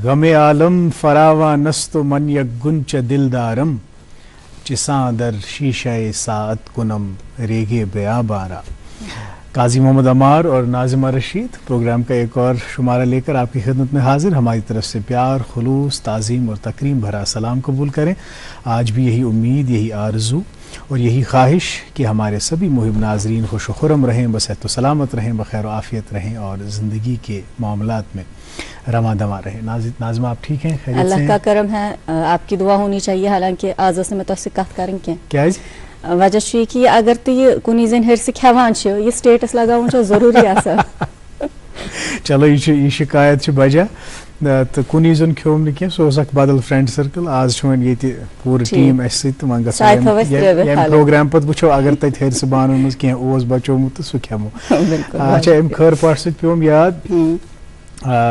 غم عالم فراوان است و من یک گنچ دلدارم چساں در شیشہ ساعت کنم ریگے بیابارا. قاضی محمد عمار اور ناظمہ رشید پروگرام کا ایک اور شمارہ لے کر آپ کی خدمت میں حاضر. ہماری طرف سے پیار، خلوص، تعظیم اور تکریم بھرا سلام قبول کریں. آج بھی یہی امید، یہی آرزو اور یہی خواہش کہ ہمارے سبھی محب ناظرین خوش و خرم رہیں، بصحت و سلامت رہیں، بخیر و عافیت رہیں اور زندگی کے معاملات میں رواں دواں رہیں. ناظمہ آپ ٹھیک ہیں؟ خیریت سے ہیں؟ اللہ کا کرم ہے، آپ کی دعا ہونی چاہیے. حالانکہ آز میں تو سے کت کریں کیا جی وجہ یہ اگر تو یہ کنی زن ہرس کھیوان یہ سٹیٹس لگاؤن ضروری آسان. چلو یہ شکایت بجا تو کنی زن کھوم نہ کی سہ بدل فرینڈ سرکل. آج یہ پور ٹیم اس پروگرام پتہ وچھو اگر تت ہرس بانن مز کی بچومت تو سہ کھمو. اچھا ام خیر پاٹ ست پیوم یاد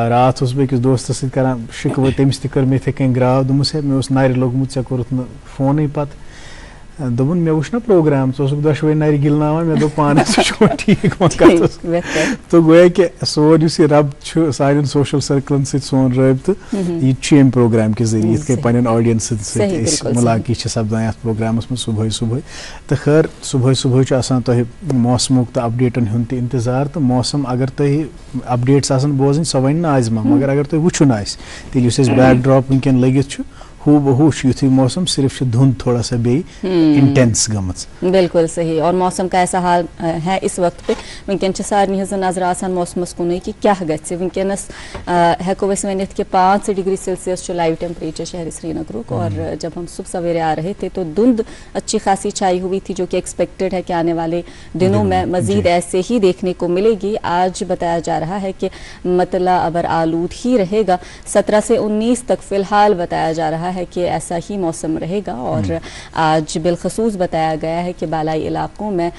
رات بہ أکس دوست ست کران شکوہ، تمس تہ کر مے یتھے کن گراو دوپمس ہے مے نر لوگمت ژے کورتھ نہ فونے پتہ. دوپن مے وچھ نا پروگرام ژٕ اوسُکھ دۄشوے نرِ گِلناوان. مے دوٚپ پانس سُہ چھُ ٹھیٖک تو گویا کہ سون یُس یہِ رب چھُ سانٮ۪ن سوشل سرکلن سۭتۍ سون رٲبطہٕ یہِ تہِ چھُ امہِ پروگرام کہِ ذٔریعہٕ یِتھ کٔنۍ پننٮ۪ن آڈینس سۭتۍ أسۍ مُلاقی چھِ سپدان یتھ پروگرامس منٛز صبحٲے صبحٲے. تہٕ خٲر صبحٲے صبحٲے چھُ آسان تۄہہِ موسمُک تہٕ اپڈیٹن ہُنٛد تہِ انتظار. تہٕ موسم اگر تۄہہِ اپڈیٹس آسن بوزٕنۍ سۄ وَنہِ ناظمہ، مگر اگر تۄہہِ وٕچھُن آسہِ تیٚلہِ یُس اَسہِ بیک ڈراپ وٕنکٮ۪ن لٔگِتھ چھُ ہو بہو یتھے موسم، صرف دھند تھوڑا سا بے انٹینس گمت. بالکل صحیح. اور موسم کا ایسا حال ہے اس وقت پہ ونکن سارے ہز نظر آسان موسمس کن کہ کیا گھس. ونکس ہیکو اس ونت کہ 5 ڈگری سیلسیس لائیو ٹیمپریچر شہر سری نگرک. اور جب ہم صبح سویرے آ رہے تھے تو دھند اچھی خاصی چھائی ہوئی تھی، جو کہ ایکسپیکٹڈ ہے کہ آنے والے دنوں میں مزید ایسے ہی دیکھنے کو ملے گی. آج بتایا جا رہا ہے کہ مطلع ابر آلود ہی رہے گا. 17 سے 19 تک فی الحال بتایا جا رہا ہے کہ ایسا ہی موسم رہے گا. اور آج بالخصوص بتایا گیا ہے کہ بالائی علاقوں میں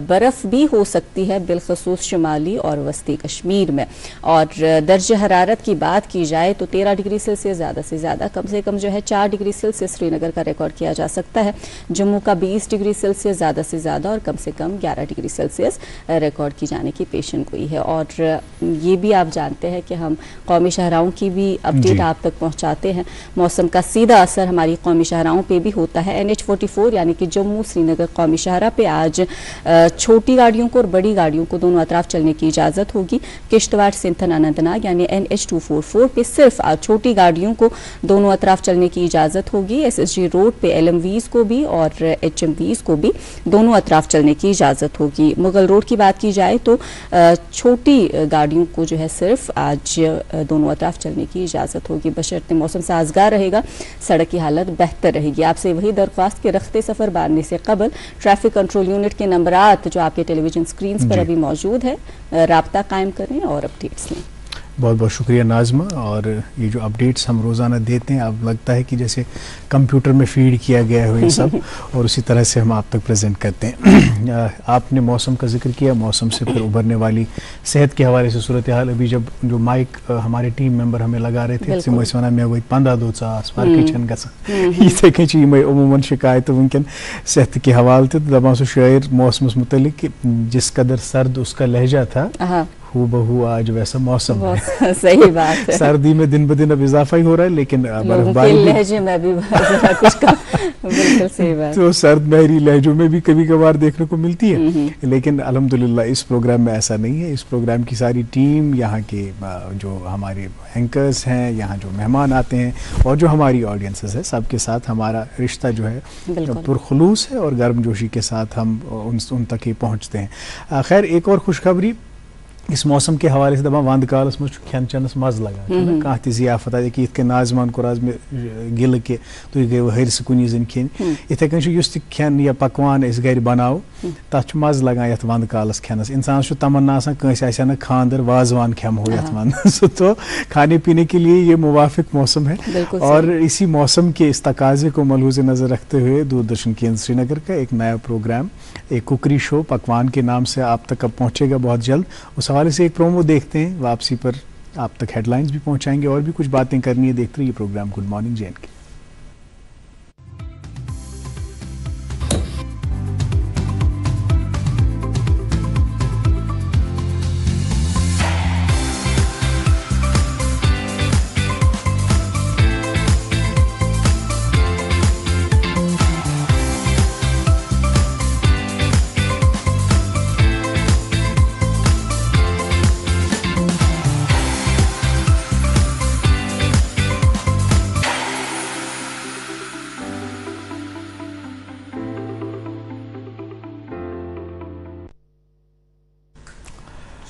برف بھی ہو سکتی ہے، بالخصوص شمالی اور وسطی کشمیر میں. اور درجہ حرارت کی بات کی جائے تو 13 ڈگری سیلسیس زیادہ سے زیادہ، کم سے کم جو ہے 4 ڈگری سیلسیس سری نگر کا ریکارڈ کیا جا سکتا ہے. جموں کا 20 ڈگری سیلسیس زیادہ سے زیادہ اور کم سے کم 11 ڈگری سیلسیس ریکارڈ کی جانے کی پیشن گوئی ہے. اور یہ بھی آپ جانتے ہیں کہ ہم قومی شاہراہوں کی بھی اپڈیٹ آپ تک پہنچاتے ہیں. موسم کا سیدھا اثر ہماری قومی شاہراہوں پہ بھی ہوتا ہے. NH44 یعنی کہ جموں سری نگر قومی شاہراہ پہ آج چھوٹی گاڑیوں کو اور بڑی گاڑیوں کو دونوں اطراف چلنے کی اجازت ہوگی. کشتواڑ سنتھن اننت ناگ یعنی NH244 پہ صرف چھوٹی گاڑیوں کو دونوں اطراف چلنے کی اجازت ہوگی. SSG روڈ پہ LMVs کو بھی اور HMVs کو بھی دونوں اطراف چلنے کی اجازت ہوگی. مغل روڈ کی بات کی جائے تو چھوٹی گاڑیوں کو جو ہے صرف آج دونوں اطراف چلنے کی اجازت ہوگی، بشرطِ موسم سازگار رہے گا، سڑک کی حالت بہتر رہے گی. آپ سے وہی درخواست کہ رخت سفر باندھنے سے قبل ٹریفک کنٹرول یونٹ کے نمبرات جو آپ کے ٹیلی ویژن سکرینز پر ابھی موجود ہے رابطہ قائم کریں اور اپڈیٹس لیں. بہت بہت شکریہ ناظمہ. اور یہ جو اپڈیٹس ہم روزانہ دیتے ہیں اب لگتا ہے کہ جیسے کمپیوٹر میں فیڈ کیا گیا ہے یہ سب اور اسی طرح سے ہم آپ تک پریزنٹ کرتے ہیں. آپ نے موسم کا ذکر کیا، موسم سے پھر ابھرنے والی صحت کے حوالے سے صورتحال. ابھی جب جو مائک ہمارے ٹیم ممبر ہمیں لگا رہے تھے ونان میں وہ 15 دو ژاس فرقی چھن گژھان. یتھے کن عموماً شکایت ونکن صحت کے حوالے تھے. دپان سو شاعر موسمس متعلق کہ جس قدر سرد اس کا لہجہ تھا ہو بہو آج ویسا موسم ہے. صحیح بات ہے. سردی میں دن بدن اب اضافہ ہی ہو رہا ہے لیکن برفباری لہجے میں بھی کچھ بالکل صحیح بات. تو سرد مہری لہجوں میں بھی کبھی کبھار دیکھنے کو ملتی ہے، لیکن الحمدللہ اس پروگرام میں ایسا نہیں ہے. اس پروگرام کی ساری ٹیم، یہاں کے جو ہمارے اینکرز ہیں، یہاں جو مہمان آتے ہیں اور جو ہماری آڈینسز ہے، سب کے ساتھ ہمارا رشتہ جو ہے پرخلوص ہے اور گرم جوشی کے ساتھ ہم ان تک ہی پہنچتے ہیں. خیر ایک اور خوشخبری اس موسم کے حوالے سے دپان وند کالس مجھ کھین چینس مز لگان کھانا تہ ضیافت کہ یت کن ناظمان کور آز گل کہ تھی گئی ہرس کن زن کھین. اتھے کن اس تہ کھین یا پکوان اس گھر بناو تک مز لگان یت وند کالس کھینس. انسانس تمنا آسان کنس آسہ نا خاندر وازوان کھمو یت ون تو کھانے پینے کے لیے یہ موافق موسم ہے. اور اسی موسم کے اس تقاضے کو ملحوظ نظر رکھتے ہوئے دوردرشن کیندر سری نگر کا ایک نیا پروگرام، ایک کوکری شو پکوان کے نام سے آپ تک اب پہنچے گا بہت جلد. اس حوالے سے ایک پرومو دیکھتے ہیں، واپسی پر آپ تک ہیڈ لائنز بھی پہنچائیں گے اور بھی کچھ باتیں کرنی ہے. دیکھتے رہیے یہ program good morning JNK.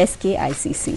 SKICC।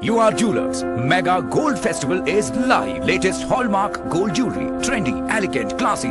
UR Jewelers Mega Gold Festival is live. Latest Hallmark Gold Jewelry, trendy, elegant, classy,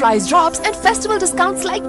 price drops and festival discounts like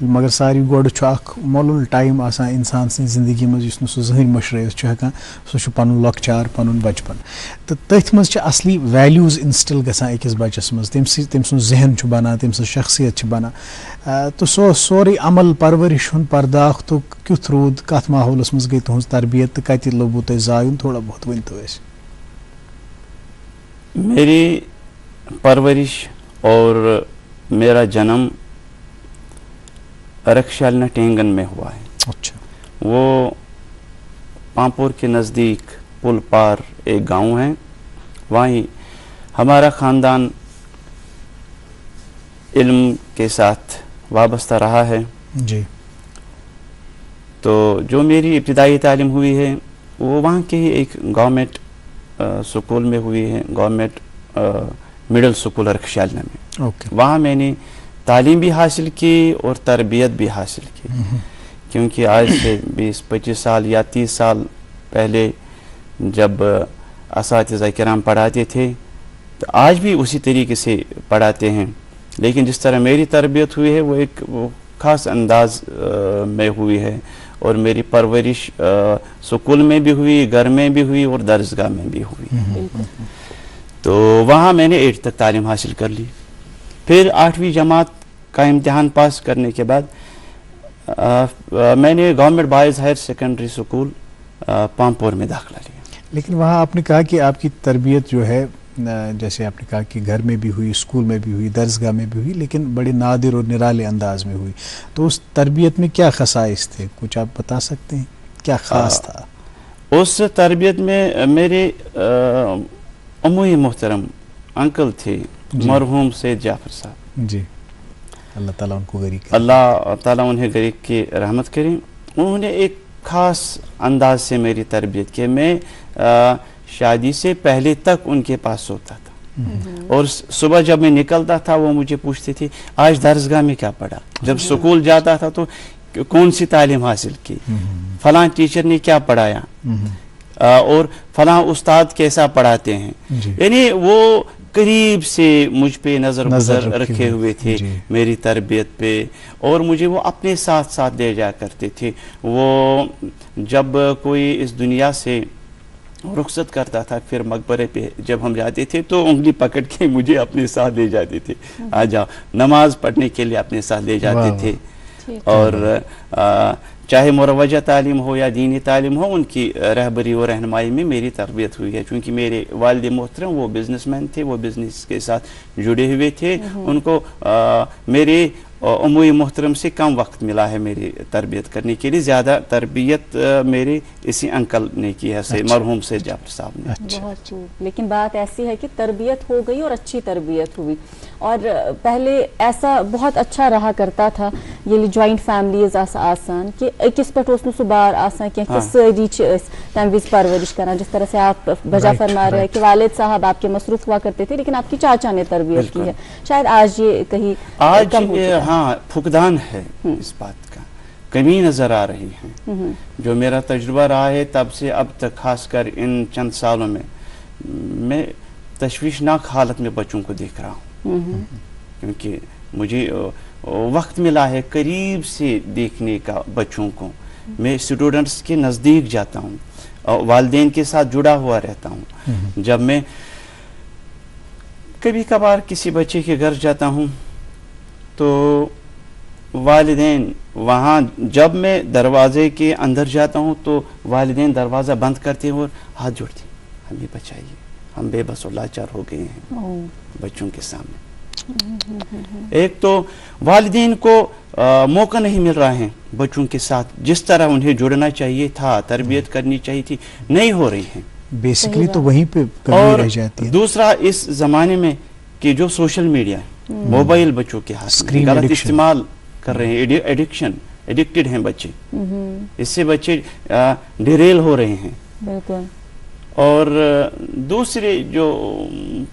مگر ساری گۄڈٕ چھُ اکھ مۄلُل ٹایم آسان اِنسان سٕنٛدِ زندگی منٛز یُس نہٕ سُہ زٕہٕنۍ مٔشرٲیِتھ چھُ ہٮ۪کان سُہ چھُ پَنُن لۄکچار پَنُن بَچپَن تہٕ تٔتھۍ منٛز چھِ اَصلی ویلیوٗز اِنسٹِل گژھان أکِس بَچَس منٛز تٔمۍ سُنٛد ذہن چھُ بَنان تٔمۍ سٕنٛز شخصیت چھِ بَنان تہٕ سُہ اوس سورُے عمل پَرؤرِش ہُنٛد پرداختُک کیُتھ روٗد کَتھ ماحولَس منٛز گٔے تُہٕنٛز تربیت تہٕ کَتہِ لوٚبوٕ تۄہہِ زایُن تھوڑا بہت ؤنۍتو اَسہِ. میری پرورش اور میرا جنم رکشالنا ٹینگن میں ہوا ہے. اچھا. وہ پامپور کے نزدیک پل پار ایک گاؤں ہے. وہیں ہمارا خاندان علم کے ساتھ وابستہ رہا ہے. جی. تو جو میری ابتدائی تعلیم ہوئی ہے وہ وہاں کے ہی ایک گورنمنٹ سکول میں ہوئی ہے, گورنمنٹ مڈل سکول رکشالنا میں. وہاں میں نے تعلیم بھی حاصل کی اور تربیت بھی حاصل کی, کیونکہ آج سے 20-25 سال یا 30 سال پہلے جب اساتذہ کرام پڑھاتے تھے تو آج بھی اسی طریقے سے پڑھاتے ہیں, لیکن جس طرح میری تربیت ہوئی ہے وہ ایک خاص انداز میں ہوئی ہے, اور میری پرورش سکول میں بھی ہوئی, گھر میں بھی ہوئی اور درسگاہ میں بھی ہوئی. تو وہاں میں نے 8 تک تعلیم حاصل کر لی. پھر 8ویں جماعت کا امتحان پاس کرنے کے بعد میں نے government boys higher secondary school Pampore میں داخلہ لیا. لیکن وہاں آپ نے کہا کہ آپ کی تربیت جو ہے جیسے آپ نے کہا کہ گھر میں بھی ہوئی, اسکول میں بھی ہوئی, درسگاہ میں بھی ہوئی, لیکن بڑے نادر اور نرالے انداز میں ہوئی. تو اس تربیت میں کیا خصائص تھے, کچھ آپ بتا سکتے ہیں, کیا خاص تھا اس تربیت میں؟ میرے اموی محترم انکل تھے مرحوم سید جعفر صاحب. جی, اللہ تعالیٰ ان کو غریق کرے. اللہ تعالیٰ انہیں غریق کی رحمت کرے. انہوں نے ایک خاص انداز سے میری تربیت کی. میں شادی سے پہلے تک ان کے پاس سوتا تھا, اور صبح جب میں نکلتا تھا وہ مجھے پوچھتے تھے آج درسگاہ میں کیا پڑھا. جب سکول جاتا تھا تو کون سی تعلیم حاصل کی, فلاں ٹیچر نے کیا پڑھایا, اور فلاں استاد کیسا پڑھاتے ہیں. یعنی وہ قریب سے مجھ پہ نظر رکھے ہوئے تھے میری تربیت پہ, اور مجھے وہ اپنے ساتھ ساتھ لے جا کرتے تھے. وہ جب کوئی اس دنیا سے رخصت کرتا تھا پھر مقبرے پہ جب ہم جاتے تھے تو انگلی پکڑ کے مجھے اپنے ساتھ لے جاتے تھے, آ جاؤ نماز پڑھنے کے لیے اپنے ساتھ لے جاتے تھے. اور چاہے مروجہ تعلیم ہو یا دینی تعلیم ہو, ان کی رہبری و رہنمائی میں میری تربیت ہوئی ہے. چونکہ میرے والد محترم وہ بزنس مین تھے, وہ بزنس کے ساتھ جڑے ہوئے تھے. ان کو میرے اموی محترم سے کم وقت ملا ہے میری تربیت کرنے کے لیے. زیادہ تربیت میرے اسی انکل نے کی ہے, مرحوم سید جعفر صاحب نے. بہت خوب. لیکن بات ایسی ہے کہ تربیت ہو گئی اور اچھی تربیت ہوئی, اور پہلے ایسا بہت اچھا رہا کرتا تھا یہ جوائنٹ فیملیز آسان کہ اکس پہ سہ بار آسان کہ ساری تمہ وز پرورش کران. جس طرح سے آپ بجا فرما رہے ہیں کہ والد صاحب آپ کے مصروف ہوا کرتے تھے, لیکن آپ کی چاچا نے تربیت کی ہے. شاید آج یہ کہیں آج ہاں پھکدان ہے, اس بات کا کمی نظر آ رہی ہے. جو میرا تجربہ رہا ہے تب سے اب تک, خاص کر ان چند سالوں میں تشویشناک حالت میں بچوں کو دیکھ رہا ہوں. کیونکہ مجھے وقت ملا ہے قریب سے دیکھنے کا بچوں کو. میں اسٹوڈنٹس کے نزدیک جاتا ہوں, والدین کے ساتھ جڑا ہوا رہتا ہوں. جب میں کبھی کبھار کسی بچے کے گھر جاتا ہوں تو والدین وہاں, جب میں دروازے کے اندر جاتا ہوں تو والدین دروازہ بند کرتے ہیں اور ہاتھ جوڑتے ہیں, ہمیں بچائیے, ہم بے بس اور لاچار ہو گئے ہیں بچوں کے سامنے. ایک تو والدین کو موقع نہیں مل رہا ہے بچوں کے ساتھ, جس طرح انہیں جڑنا چاہیے تھا, تربیت کرنی چاہیے تھی, نہیں ہو رہی ہیں. بیسکلی تو وہیں پہ کمی رہ جاتی ہے. دوسرا اس زمانے میں کہ جو سوشل میڈیا ہے, موبائل بچوں کے ہاتھ میں, غلط استعمال کر رہے ہیں, ایڈکٹڈ ہیں بچے, اس سے بچے ڈیریل ہو رہے ہیں. بالکل. اور دوسرے جو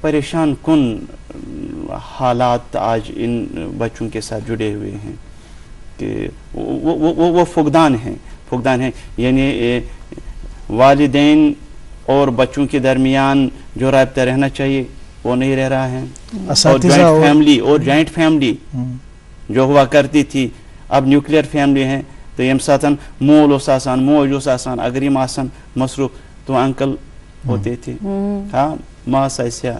پریشان کن حالات آج ان بچوں کے ساتھ جڑے ہوئے ہیں کہ وہ فقدان ہیں. یعنی والدین اور بچوں کے درمیان جو رابطہ رہنا چاہیے وہ نہیں رہ رہا ہے. اور جوائنٹ فیملی جو ہوا کرتی تھی اب نیوکلیئر فیملی ہیں تو یم ساتن مول اوس آسان موج اوس آسان اگر یم آسان مصروف تو انکل ہوتے تھے ہاں ماس آسیا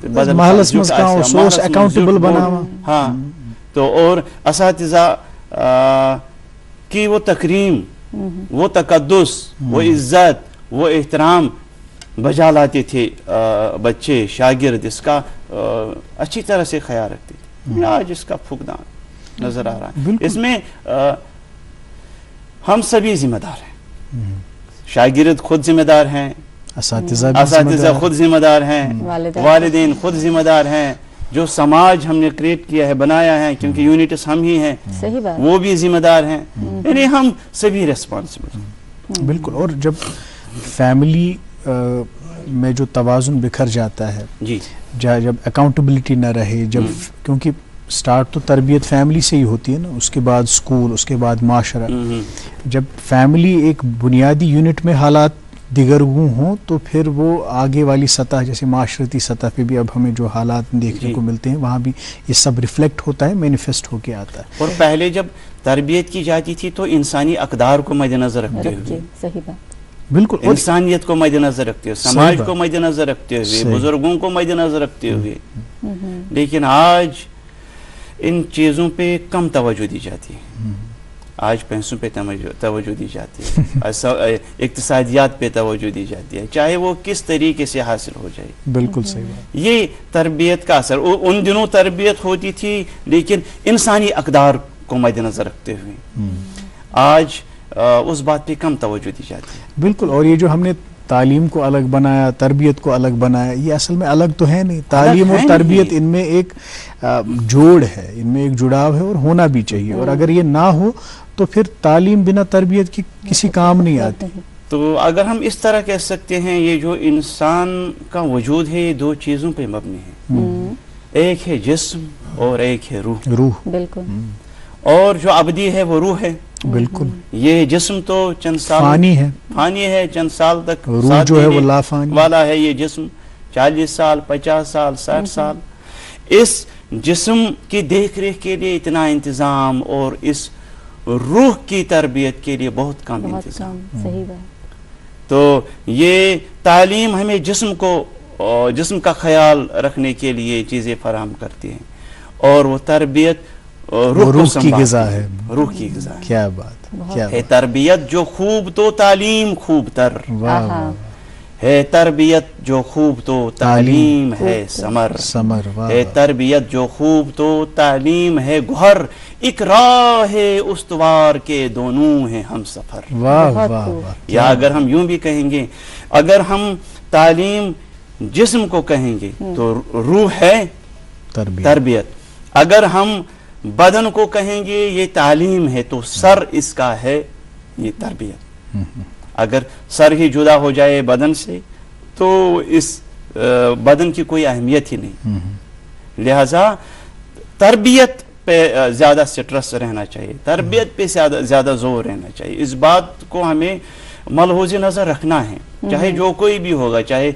محلس مز کانس اکاؤنٹیبل بناوا ہاں تو اور اساتذہ کی وہ تکریم وہ تقدس وہ عزت وہ احترام بجا لاتے تھے بچے شاگرد اس کا اچھی طرح سے خیال رکھتے تھے آج اس کا فقدان نظر آ رہا ہے اس میں ہم سبھی ذمہ دار ہیں شاگرد خود ذمہ دار ہیں اساتذہ خود ذمہ دار ہیں والدین خود ذمہ دار ہیں جو سماج ہم نے کریٹ کیا ہے بنایا ہے کیونکہ یونٹس ہم ہی ہیں وہ بھی ذمہ دار ہیں یعنی ہم سبھی ریسپانسبل بالکل اور جب فیملی میں جو توازن بکھر جاتا ہے جی جب اکاؤنٹیبلٹی نہ رہے جب کیونکہ سٹارٹ تو تربیت فیملی سے ہی ہوتی ہے نا اس کے بعد اسکول اس کے بعد معاشرہ جب فیملی ایک بنیادی یونٹ میں حالات دیگرگوں ہوں تو پھر وہ آگے والی سطح جیسے معاشرتی سطح پہ بھی اب ہمیں جو حالات دیکھنے کو ملتے ہیں وہاں بھی یہ سب ریفلیکٹ ہوتا ہے مینیفیسٹ ہو کے آتا ہے اور پہلے جب تربیت کی جاتی تھی تو انسانی اقدار کو مد نظر رکھتے ہوئے صحیح بات بالکل انسانیت کو مد نظر رکھتے ہوئے سماج کو مد نظر رکھتے ہوئے بزرگوں کو مد نظر رکھتے ہوئے لیکن آج ان چیزوں پہ کم توجہ دی جاتی ہے آج پیسوں پہ توجہ دی جاتی ہے اقتصادیات پہ توجہ دی جاتی ہے چاہے وہ کس طریقے سے حاصل ہو جائے بالکل صحیح بات یہ تربیت کا اثر ان دنوں تربیت ہوتی تھی لیکن انسانی اقدار کو مد نظر رکھتے ہوئے آج اس بات پہ کم توجہ دی جاتی ہے بالکل اور یہ جو ہم نے تعلیم کو الگ بنایا تربیت کو الگ بنایا یہ اصل میں الگ تو ہے نہیں تعلیم اور تربیت ان میں ایک جوڑ ہے ان میں ایک جڑاؤ ہے اور ہونا بھی چاہیے اور اگر یہ نہ ہو تو پھر تعلیم بنا تربیت کی کسی کام نہیں آتی تو اگر ہم اس طرح کہہ سکتے ہیں یہ جو انسان کا وجود ہے یہ دو چیزوں پہ مبنی ہے ایک ہے جسم اور ایک ہے روح بالکل اور جو ابدی ہے وہ روح ہے بالکل یہ جسم تو چند سال فانی ہے چند سال تک روح جو ہے وہ لا فانی والا ہے یہ جسم 40 سال 50 سال 60 سال اس جسم کی دیکھ ریکھ کے لیے اتنا انتظام اور اس روح کی تربیت کے لیے بہت کم انتظام صحیح بات تو یہ تعلیم ہمیں جسم کا خیال رکھنے کے لیے چیزیں فراہم کرتی ہیں اور وہ تربیت روح کی غذا ہے روح کی غذا کیا بات ہے تربیت جو خوب تو تعلیم خوب تر ہے تربیت جو خوب تو تعلیم ہے ثمر ہے تربیت جو خوب تو تعلیم ہے گوہر ایک راہ استوار کے دونوں ہیں ہم سفر یا اگر ہم یوں بھی کہیں گے اگر ہم تعلیم جسم کو کہیں گے تو روح ہے تربیت اگر ہم بدن کو کہیں گے یہ تعلیم ہے تو سر اس کا ہے یہ تربیت اگر سر ہی جدا ہو جائے بدن سے تو اس بدن کی کوئی اہمیت ہی نہیں لہذا تربیت پہ زیادہ سٹرس رہنا چاہیے تربیت پہ زیادہ زور رہنا چاہیے اس بات کو ہمیں ملحوظ نظر رکھنا ہے چاہے جو کوئی بھی ہوگا چاہے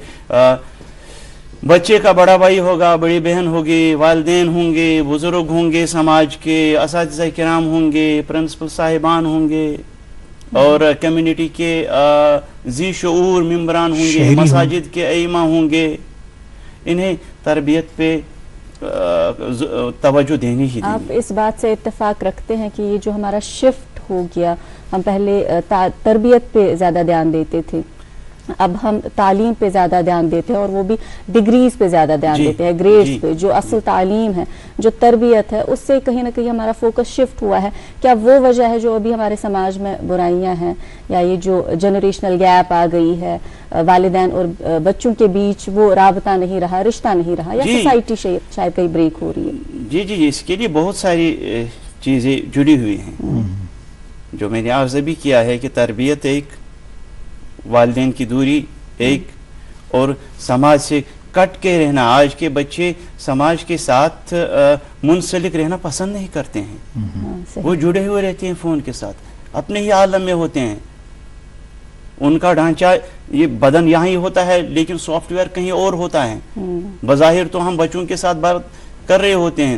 بچے کا بڑا بھائی ہوگا بڑی بہن ہوگی والدین ہوں گے بزرگ ہوں گے سماج کے اساتذہ کرام ہوں گے پرنسپل صاحبان ہوں گے اور کمیونٹی کے ذی شعور ممبران ہوں گے مساجد کے ائمہ ہوں گے انہیں تربیت پہ توجہ دینی ہی آپ اس بات سے اتفاق رکھتے ہیں کہ یہ جو ہمارا شفٹ ہو گیا ہم پہلے تربیت پہ زیادہ دھیان دیتے تھے اب ہم تعلیم پہ زیادہ دھیان دیتے ہیں اور وہ بھی ڈگریز پہ زیادہ دھیان دیتے ہیں گریڈز پہ جو اصل تعلیم ہے جو تربیت ہے اس سے کہیں نہ کہیں ہمارا فوکس شفٹ ہوا ہے کیا وہ وجہ ہے جو ابھی ہمارے سماج میں برائیاں ہیں یا یہ جو جنریشنل گیپ آ گئی ہے والدین اور بچوں کے بیچ وہ رابطہ نہیں رہا رشتہ نہیں رہا یا سوسائٹی شاید کہیں بریک ہو رہی ہے جی اس کے لیے بہت ساری چیزیں جڑی ہوئی ہیں جو میں نے عرض بھی کیا ہے کہ تربیت ایک والدین کی دوری ایک اور سماج سے کٹ کے رہنا آج کے بچے سماج کے ساتھ منسلک رہنا پسند نہیں کرتے ہیں وہ جڑے ہوئے رہتے ہیں فون کے ساتھ اپنے ہی عالم میں ہوتے ہیں ان کا ڈھانچہ یہ بدن یہاں ہی ہوتا ہے لیکن سافٹ ویئر کہیں اور ہوتا ہے بظاہر تو ہم بچوں کے ساتھ بات کر رہے ہوتے ہیں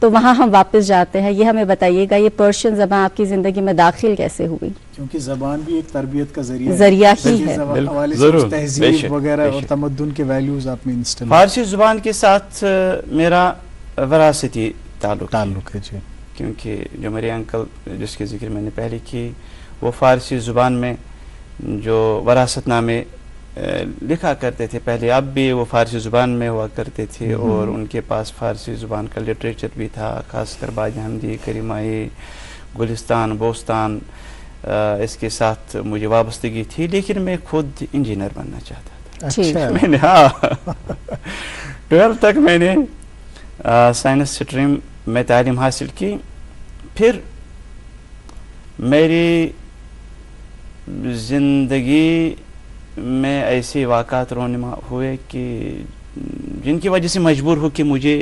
تو وہاں ہم واپس جاتے ہیں. یہ ہمیں بتائیے گا یہ پرشین زبان آپ کی زندگی میں داخل کیسے ہوئی؟ کیونکہ زبان بھی ایک تربیت کا ذریعہ ہی ہے. حوالے سے تہذیب وغیرہ اور تمدن کے ویلیوز آپ میں انسٹل. فارسی زبان کے ساتھ میرا وراثتی تعلق ہے جی. کیونکہ جو میرے انکل جس کے ذکر میں نے پہلے کی وہ فارسی زبان میں جو وراثت نامے لکھا کرتے تھے پہلے، اب بھی وہ فارسی زبان میں ہوا کرتے تھے اور ان کے پاس فارسی زبان کا لٹریچر بھی تھا، خاص کر باج حمدی، کریمائی، گلستان، بوستان. اس کے ساتھ مجھے وابستگی تھی، لیکن میں خود انجینئر بننا چاہتا تھا. میں نے 12 تک میں نے سائنس سٹریم میں تعلیم حاصل کی. پھر میری زندگی میں ایسے واقعات رونما ہوئے کہ جن کی وجہ سے مجبور ہو کہ مجھے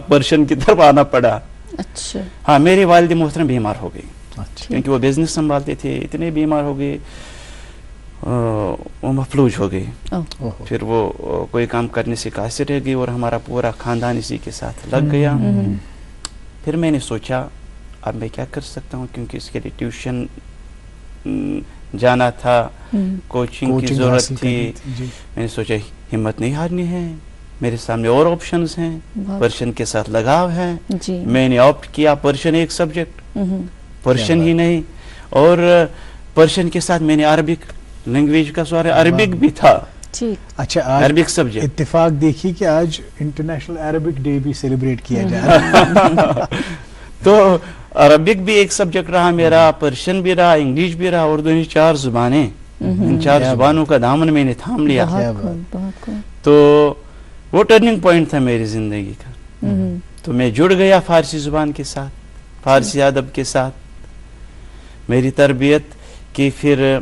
پرشین کی طرف آنا پڑا. اچھا. ہاں، میری والد محترم بیمار ہو گئی کیونکہ وہ بزنس سنبھالتے تھے، اتنے بیمار ہو گئے وہ مفلوج ہو گئی. پھر وہ کوئی کام کرنے سے قاصر رہ گئی اور ہمارا پورا خاندان اسی کے ساتھ لگ گیا. پھر میں نے سوچا اب میں کیا کر سکتا ہوں، کیونکہ اس کے لیے ٹیوشن جانا تھا، کوچنگ کی ضرورت تھی. میں نے سوچا ہمت نہیں ہارنی ہے، میرے سامنے اور آپشنز ہیں، پرشین کے ساتھ لگاؤ ہے. میں نے آپٹ کیا پرشین ایک سبجیکٹ، پرشین ہی نہیں، اور پرشین کے ساتھ میں نے عربک لینگویج کا سوال، عربک بھی تھا. اچھا، عربک سبجیکٹ. اتفاق دیکھیے کہ آج انٹرنیشنل عربک ڈے بھی سیلیبریٹ کیا جا رہا ہے. تو عربک بھی ایک سبجیکٹ رہا میرا، پرشین بھی رہا، انگلش بھی رہا، اردو. 4 زبانیں، ان 4 زبانوں کا دامن میں نے تھام لیا. تو وہ ٹرننگ پوائنٹ تھا میری زندگی کا. تو میں جڑ گیا فارسی زبان کے ساتھ، فارسی ادب کے ساتھ. میری تربیت کی پھر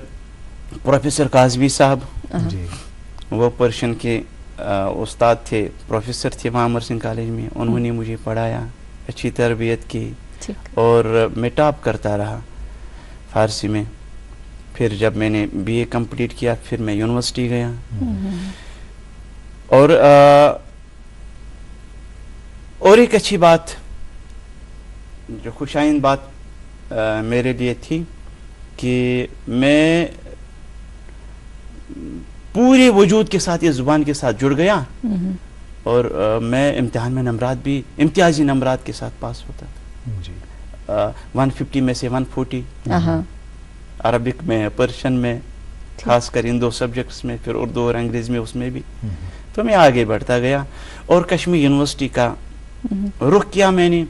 پروفیسر قاضوی صاحب، وہ پرشین کے استاد تھے، پروفیسر تھے وہاں امر سنگھ کالج میں. انہوں نے مجھے پڑھایا، اچھی تربیت کی اور میں ٹاپ کرتا رہا فارسی میں. پھر جب میں نے بی اے کمپلیٹ کیا پھر میں یونیورسٹی گیا. اور ایک اچھی بات جو خوشائند بات میرے لیے تھی کہ میں پورے وجود کے ساتھ اس زبان کے ساتھ جڑ گیا اور میں امتحان میں نمبرات بھی امتیازی نمبرات کے ساتھ پاس ہوتا تھا. 150 میں سے 140 عربک میں، پرشین میں، خاص کر ان 2 سبجیکٹس میں، پھر اردو اور انگریزی میں اس میں بھی. تو میں آگے بڑھتا گیا اور کشمیر یونیورسٹی کا رخ کیا میں نے،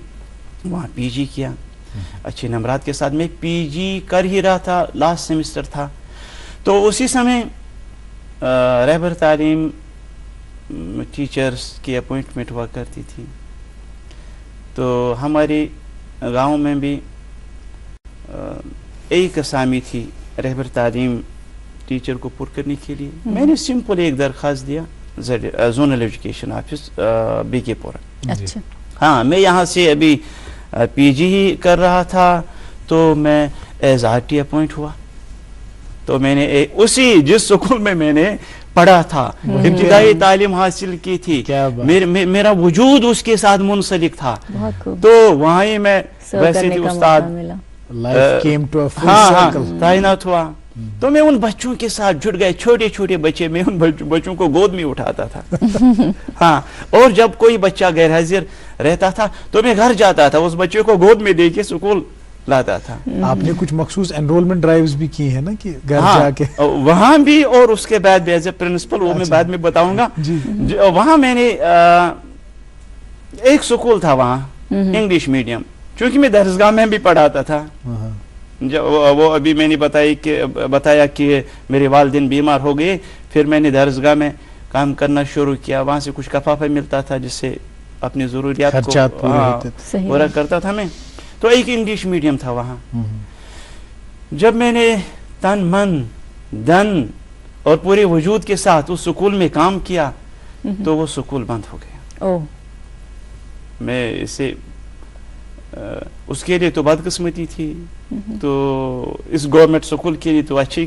وہاں پی جی کیا اچھے نمبرات کے ساتھ. میں پی جی کر ہی رہا تھا، لاسٹ سیمسٹر تھا. تو اسی سمے رہبر تعلیم ٹیچرز کی اپوائنٹمنٹ ہوا کرتی تھی. تو ہمارے گاؤں میں بھی ایک اسامی تھی رہبر تعلیم ٹیچر کو پر کرنے کے لیے. میں نے سمپل ایک درخواست دیا زونل ایجوکیشن آفس بی کے پورہ. ہاں، میں یہاں سے ابھی پی جی ہی کر رہا تھا تو میں ایز آر ٹی اپوائنٹ ہوا. تو میں نے اسی جس سکول میں نے پڑھا تھا، ابتدائی تعلیم حاصل کی تھی، میرا وجود اس کے ساتھ منسلک تھا. تو وہاں ہی میں ویسے ہی استاد تعینات ہوا. تو میں ان بچوں کے ساتھ جڑ گئے، چھوٹے چھوٹے بچے، میں ان بچوں کو گود میں اٹھاتا تھا. ہاں، اور جب کوئی بچہ غیر حاضر رہتا تھا تو میں گھر جاتا تھا، اس بچے کو گود میں دے کے سکول لاتا تھا. آپ نے کچھ مخصوص انرولمنٹ ڈرائیوز بھی کی ہیں نا کہ گھر جا کے؟ وہاں بھی، اور اس کے بعد بھی ایز اے پرنسپل، وہ میں بعد میں بتاؤں گا. وہاں میں نے ایک سکول تھا وہاں انگلش میڈیم، چونکہ میں درسگاہ میں بھی پڑھاتا تھا. وہ ابھی میں نے بتایا کہ میرے والدین بیمار ہو گئے، پھر میں نے درسگاہ میں کام کرنا شروع کیا. وہاں سے کچھ کفافہ ملتا تھا جس سے اپنی ضروریات کو پورا کرتا تھا میں. تو ایک انگلش میڈیم تھا وہاں. جب میں نے تن من دن اور پورے وجود کے ساتھ اس سکول میں کام کیا تو وہ سکول بند ہو گیا. میں اسے اس کے لیے تو بدقسمتی تھی. تو اس گورنمنٹ سکول کے لیے تو اچھی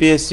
PSC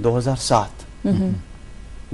2007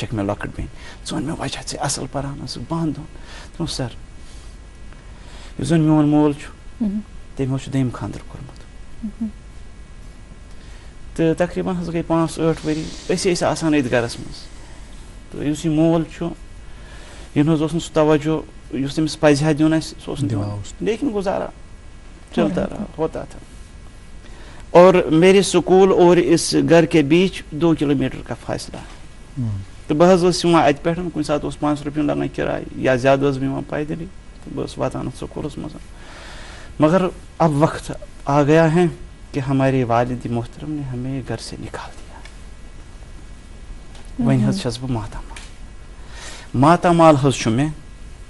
ژےٚ مےٚ لۄکٕٹ بیٚنہِ ژٕ وَن مےٚ وجہ ژٕ اَصٕل پَران ٲسٕکھ بہن دۄہن دوٚپُن سَر یُس زَن میون مول چھُ تٔمۍ حظ چھُ دوٚیِم خانٛدر کوٚرمُت تہٕ تقریٖباً حظ گٔے 5-8 ؤری أسۍ ٲسۍ آسان أتھۍ گَرَس منٛز تہٕ یُس یہِ مول چھُ یہِ نہٕ حظ اوس نہٕ سُہ توجہ یُس تٔمِس پَزِ ہا دیُن اَسہِ سُہ اوس نہٕ دِوان لیکن گُزارا چلتا رہا ہوتا تھا اور میرے اسکول اور اس گھر کے بیچ 2 کلومیٹر کا فاصلہ ہے تو بہٕ حظ ٲسٕس یِوان اَتہِ پٮ۪ٹھ کُنہِ ساتہٕ اوس 5 رۄپیہِ لَگان کِراے یا زیادٕ ٲسٕس بہٕ یِوان پیدلی تہٕ بہٕ ٲسٕس واتان اَتھ سکوٗلَس منٛز مگر اب وقت آ گیا ہے کہ ہمارے والد محترم نے ہمیں گھر سے نکال دیا وۄنۍ حظ چھَس بہٕ ماتامال حظ چھُ مےٚ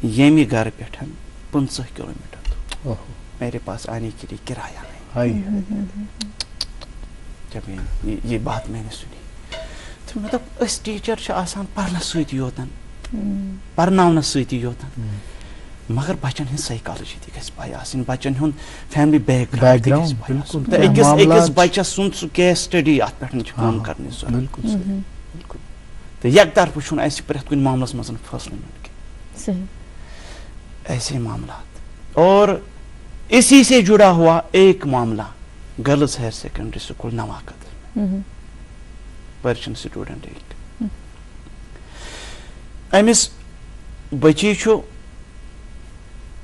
ییٚمہِ گھرٕ پٮ۪ٹھ 15 کلومیٹر دور میرے پاس آنے کے لیے کرایہ نہیں جب یہ بات میں نے سنی تو مطلب اس ٹیچر چھِ آسان پرنس سۭتی یوتن پرناونس سۭتی یوتن مگر بچن ہٕنٛز سایکالجی تہِ گژھِ پاے آسٕنۍ بچن ہُنٛد فیملی بیک گراوُنڈ تہِ گژھِ پاے آسُن تہٕ أکِس بچس سُنٛد سُہ کیس سٹڈی اتھ پٮ۪ٹھ چھِ کٲم کرنٕچ ضروٗرت تہٕ یک طرفہٕ چھُنہٕ اَسہِ پرٛٮ۪تھ کُنہِ معاملس منٛز فٲصلہٕ نیُن کینٛہہ ایسے معاملات اور اسی سے جڑا ہوا ایک معاملہ گرلز ہائر سیکنڈری اسکول نواقت پرشین سٹوڈنٹ ایک امس بچی چھُ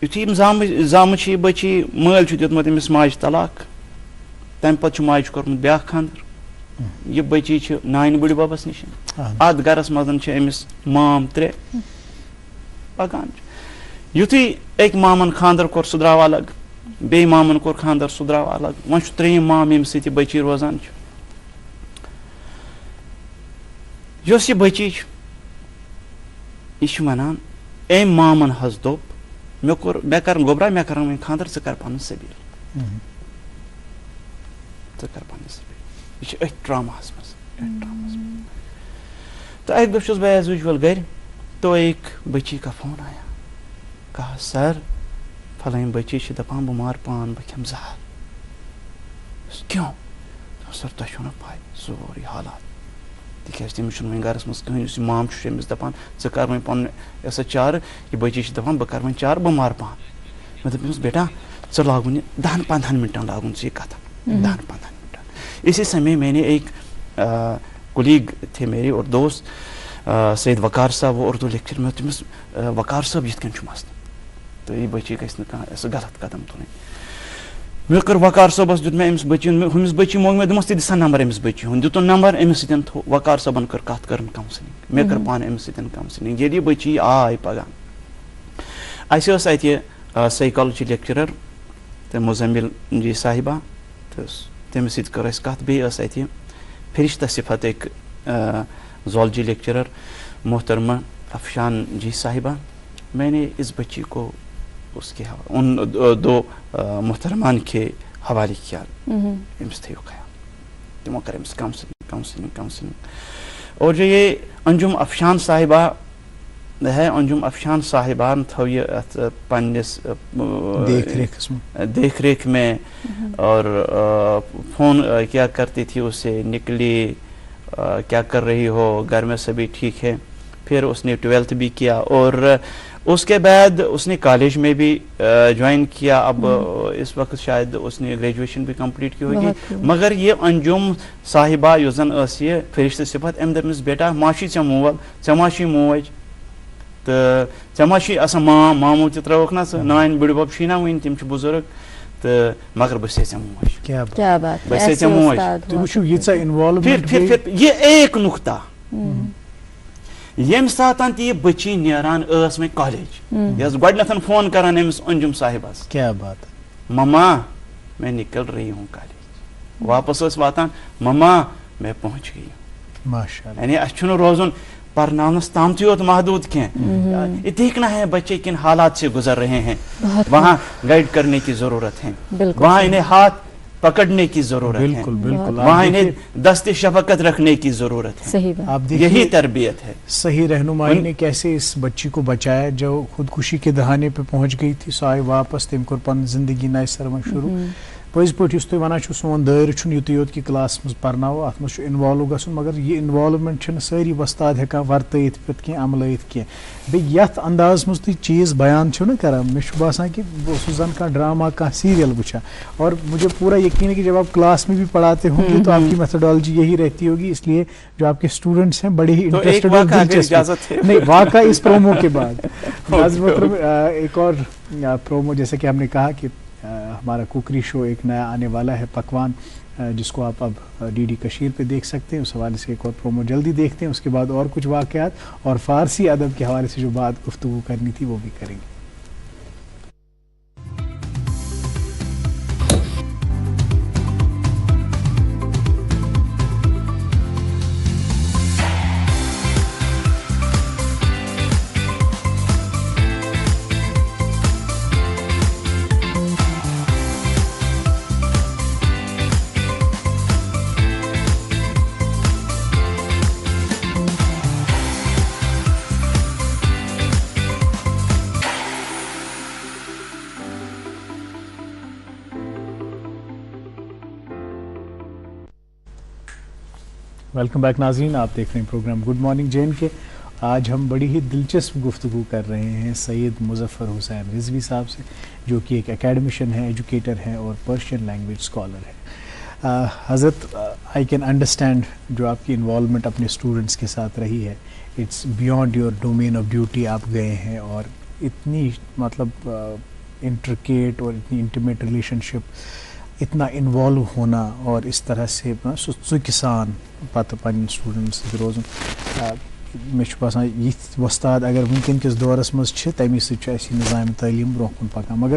یُتھُے یِم زامٕژ چھِ یہِ بچی مٲلۍ چھُ دیُتمُت أمِس ماجہِ طلاق تمہِ پتہٕ چھُ ماجہِ کوٚرمُت بیٛاکھ خانٛدر یہِ بچی چھِ نانہِ بٕڈِببس نِش اتھ گرس منٛز چھِ أمِس مام 3 پکان چھِ یُتھُے أکۍ مامن خانٛدر کوٚر سُہ درٛاو الگ بیٚیہِ مامن کوٚر خانٛدر سُہ درٛاو الگ وۄنۍ چھُ 3یِم مام ییٚمہِ سۭتۍ یہِ بچی روزان چھِ یۄس یہِ بچی چھِ یہِ چھِ ونان أمۍ مامن حظ دوٚپ مےٚ کر گوٚبرا مےٚ کرن وۄنۍ خانٛدر ژٕ کر پنُن سبیٖل یہ أتھۍ ڈراماہس منٛز تو اکہِ دۄہ چھُس بہٕ ایز یوٗجول گرِ تو ایک بچی کا فون آیا کہا سر فلٲنۍ بچی چھِ دپان بہٕ مارٕ پان بہٕ کھٮ۪مہٕ زہر کیوں سر تۄہہِ چھو نہ پاے سورُے حالات تِکیازِ تٔمِس چھُنہٕ وۄنۍ گرس منٛز کٕہٕنۍ یُس یہِ مام چھُ أمِس دپان ژٕ کر وۄنۍ پنُن یہِ سا چارٕ یہِ بچی چھِ دپان بہٕ کر وۄنۍ چارٕ بہٕ مارٕ پان مےٚ دوٚپ أمِس بیٹا ژٕ لاگُن یہِ 10-15 منٹن لاگُن ژٕ یہِ کتھن 10-15 منٹن اسی سمے میں نے ایک کولیگ تھے میرے اور دوست سید وقار صاحب وہ اردو لیکچر میں تٔمِس وقار صٲب یِتھ کٔنۍ چھُ مسلہٕ تہٕ یہِ بچی گژھِ نہٕ کانٛہہ سُہ غلط قدم تُلٕنۍ مےٚ کٔر وقار صٲبس دیُت مےٚ أمِس بچی ہُنٛد ہُمِس بچی موگ مےٚ دوٚپمس ژٕ دِ سا نمبر أمِس بچی ہُنٛد دِتُن نمبر أمِس سۭتۍ تھوٚو وقار صٲبن کٔر کتھ کٔرٕن کاونسلنگ مےٚ کٔر پانہٕ أمِس سۭتۍ کاونسلنگ ییٚلہِ یہِ بچی آے پگاہ اَسہِ ٲس اتہِ سایکالجی لیکچرر تہٕ مُزمل جی صاحبہ تہٕ تٔمِس سۭتۍ کٔر اَسہِ کتھ بیٚیہِ ٲس اتہِ فرشتہ صفتٕکۍ زولجی لیکچرر محترمہ افشان جی صاحبہ میں نے اس بچی کو اس کے ان 2 محترمان کے حوالے کیا امس تھیو خیال تمو کر امس کاؤنسلنگ اور جو یہ انجم افشان صاحبہ ہے انجم افشان صاحبہ تھو یہ پنس دیکھ ریکھ میں اور فون کیا کرتی تھی اس سے نکلی کیا کر رہی ہو گھر میں سبھی ٹھیک ہے پھر اس نے 12th بھی کیا اور اس کے بعد اس نے کالج میں بھی جوائن کیا اب اس وقت شاید اس نے گریجویشن بھی کمپلیٹ کی ہوگی مگر یہ انجم صاحبہ یُس زن ٲس یہِ فرشتہٕ صفت أمۍ دوٚپمَس بیٹا ما چھُے ژےٚ مول ژےٚ ما چھُے موج تہٕ ژےٚ ما چھُے آسان مامو تہِ ترٛٲوٕکھ نا ژٕ نانۍ بٕڈِبب چھُے نا وٕنہِ تِم چھِ بُزرگ تہٕ مگر بہٕ چھسے ژےٚ موج بہٕ چھسے ژےٚ موج پھر یہ ایک نقطہ ییٚمہِ ساتہٕ تہِ یہِ بچی نیران ٲس وۄنۍ کالیج یہِ ٲس گۄڈٕنیتھ فون کران أمِس انجم صاحبس کیا بات مما میں نکل رہی ہوں کالج واپس ٲس واتان مما میں پہنچ گئی ہوں ماشاء اللہ یعنی اَسہِ چھُنہٕ روزُن پرناونس تامتھٕے یوت محدود کینٛہہ یہ دیکھنا ہے بچے کن حالات سے گزر رہے ہیں وہاں گائیڈ کرنے کی ضرورت ہے وہاں انہیں ہاتھ پکڑنے کی ضرورت ہے وہاں انہیں دست شفقت رکھنے کی ضرورت ہے یہی تربیت ہے صحیح رہنمائی نے کیسے اس بچی کو بچایا جو خودکشی کے دہانے پہ پہنچ گئی تھی سو آئی واپس تم کور پن زندگی نئے سر میں شروع پٔزۍ پٲٹھۍ یُس تُہۍ وَنان چھُو سون دٲیرٕ چھُنہٕ یُتُے یوت کہِ کلاسَس منٛز پَرناوو اَتھ منٛز چھُ اِنوالو گژھُن مگر یہِ اِنوالومٮ۪نٛٹ چھِنہٕ سٲری وۄستاد ہٮ۪کان وَرتٲیِتھ پَتہٕ کینٛہہ عملٲیِتھ کینٛہہ بیٚیہِ یَتھ اندازَس منٛز تُہۍ چیٖز بیان چھِو نا کَران مےٚ چھُ باسان کہ بہٕ اوسُس زَن کانٛہہ ڈرٛاما کانٛہہ سیریل وٕچھان اور مجھے پورا یقین ہے کہ جب آپ کلاس میں بھی پڑھاتے ہوں گے تو آپ کی میتھڈالوجی یہی رہتی ہوگی اس لیے جو آپ کے اسٹوڈنٹس ہیں بڑے ہی انٹرسٹڈ اور دلچسپ نہیں واقعہ اس پرومو کے بعد ایک اور پرومو جیسے کہ ہم نے کہا کہ ہمارا کوکری شو ایک نیا آنے والا ہے پکوان جس کو آپ اب ڈی ڈی کشیر پہ دیکھ سکتے ہیں اس حوالے سے ایک اور پرومو جلدی دیکھتے ہیں اس کے بعد اور کچھ واقعات اور فارسی ادب کے حوالے سے جو بات گفتگو کرنی تھی وہ بھی کریں گے. ویلکم بیک ناظرین, آپ دیکھ رہے ہیں programme good morning J N کے. آج ہم بڑی ہی دلچسپ گفتگو کر رہے ہیں سید مظفر حسین رضوی صاحب سے جو کہ ایک اکیڈمیشین ہیں, ایجوکیٹر ہیں اور پرشین لینگویج اسکالر ہیں. حضرت آئی کین انڈرسٹینڈ جو آپ کی انوالومنٹ اپنے اسٹوڈنٹس کے ساتھ رہی ہے, it's beyond your domain of duty آپ گئے ہیں اور اتنی مطلب انٹرکیٹ اور اتنی انٹیمیٹ ریلیشن شپ, اتنا انوالو ہونا اور اس طرح سے ژُکہِ سان پتہٕ پنٕنۍ سٹوٗڈنٛٹ سۭتۍ روزُن, مےٚ چھُ باسان یِتھۍ وۄستاد اگر وٕنکٮ۪ن کِس دورس منٛز چھِ تمی سۭتۍ چھُ اَسہِ نظام تعلیٖم برونٛہہ کُن پکان. مگر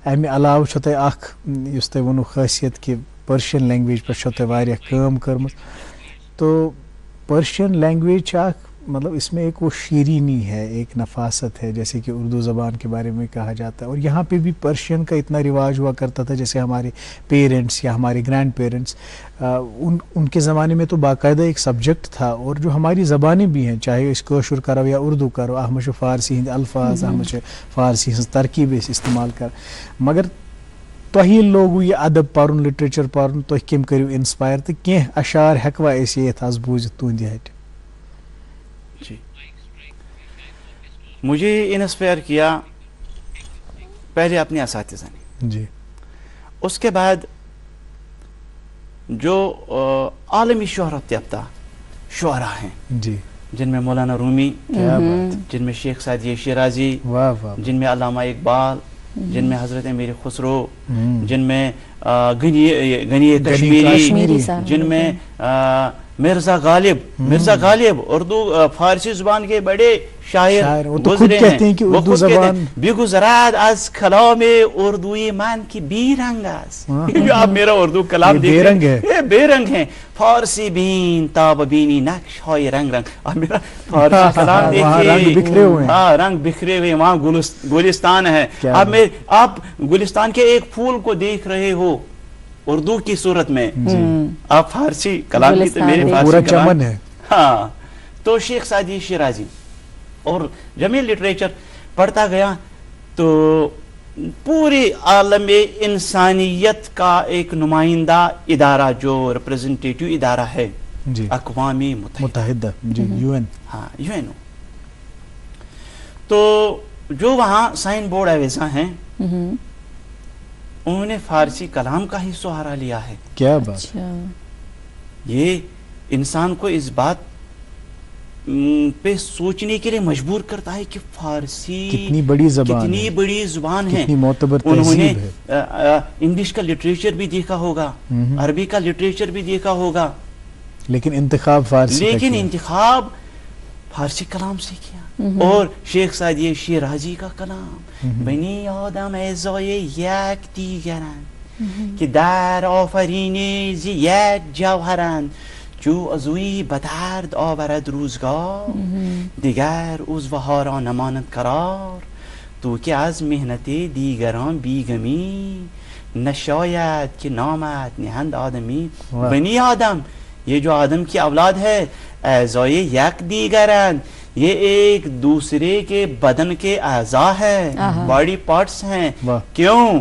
امہِ علاوٕ چھو تۄہہِ اکھ یُس تۄہہِ ووٚنوٕ خٲصیت کہِ پٔرشین لینگویج پٮ۪ٹھ چھو تۄہہِ واریاہ کٲم کٔرمٕژ. تو پرشین لینگویج چھِ اکھ مطلب اس میں ایک وہ شیرینی ہے, ایک نفاست ہے, جیسے کہ اردو زبان کے بارے میں کہا جاتا ہے. اور یہاں پہ بھی پرشین کا اتنا رواج ہوا کرتا تھا جیسے ہمارے پیرنٹس یا ہمارے گرینڈ پیرنٹس ان کے زمانے میں تو باقاعدہ ایک سبجیکٹ تھا. اور جو ہماری زبانیں بھی ہیں چاہے اس کٲشُر کرو یا اردو کرو, اتھ منٛز چھُ فارسی ہٕنٛدۍ الفاظ, اتھ منٛز چھِ فارسی ہٕنٛز ترکیب أسۍ استعمال کران. مگر تۄہہِ لوگوٗ یہِ ادب پرُن, لٹریچر پرُن, تُہۍ کٔمۍ کٔرِو انسپایر تہٕ کینٛہہ اشعار ہٮ۪کوا أسۍ ییٚتھ آز بوٗزِتھ تُہنٛدِ ہٹہِ؟ جی, مجھے انسپائر کیا پہلے اپنے اساتذہ نے, جی, اس کے بعد جو عالمی شہرت یافتہ شعراء ہیں, جی, جن میں مولانا رومی, کیا بات, جن میں شیخ سعدی شیرازی, واہ واہ, جن میں علامہ اقبال, جن میں حضرت امیر خسرو, جن میں غنی کشمیری, جن میں مرزا غالب اردو فارسی زبان کے بڑے شاعر گزرے ہیں. وہ خود کہتے ہیں بگذراد از کلام اردوی من کی بی رنگ است. جو آپ میرا اردو کلام دیکھ رہے ہیں یہ بے رنگ ہیں. فارسی بین تاب بینی نقش های رنگ رنگ. آپ میرا فارسی کلام دیکھیے, ہاں رنگ بکھرے ہوئے, وہاں گلستان ہے. آپ گلستان کے ایک پھول کو دیکھ رہے ہو اردو کی صورت میں, آپ فارسی کلام کی تو میرے فارسی کلام ہے. ہاں, تو شیخ سعدی شیرازی اور جمیل لٹریچر پڑھتا گیا تو پورے عالم انسانیت کا ایک نمائندہ ادارہ جو ریپرزنٹیٹیو ادارہ ہے, اقوام متحدہ, جی, یو این, ہاں یو این او, تو جو وہاں سائن بورڈ ایویزاں ہیں انہوں نے فارسی کلام کا ہی سہارا لیا ہے. کیا بات, یہ انسان کو اس بات پہ سوچنے کے لیے مجبور کرتا ہے کہ فارسی کتنی بڑی زبان ہے, انہوں نے انگلش کا لٹریچر بھی دیکھا ہوگا, عربی کا لٹریچر بھی دیکھا ہوگا, لیکن انتخاب فارسی کلام سے کیا. اور شیخ سعدی شیرازی کا کلام, بنی آدم اعضای یک دیگرند که در آفرینش یک جوهرند, جو عضوی به درد آورد روزگار دیگر عضوها را نماند قرار, تو که از محنت دیگران بیگمی نشاید که نامت نهند آدمی. بنی آدم, یہ جو آدم کی اولاد ہے, اعضای یک دیگرند, یہ ایک دوسرے کے بدن کے اعضاء ہیں, باڈی پارٹس ہیں. کیوں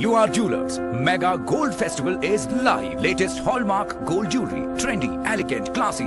UR Jewelers Mega Gold Festival is live. Latest Hallmark Gold Jewelry, trendy, elegant, classy,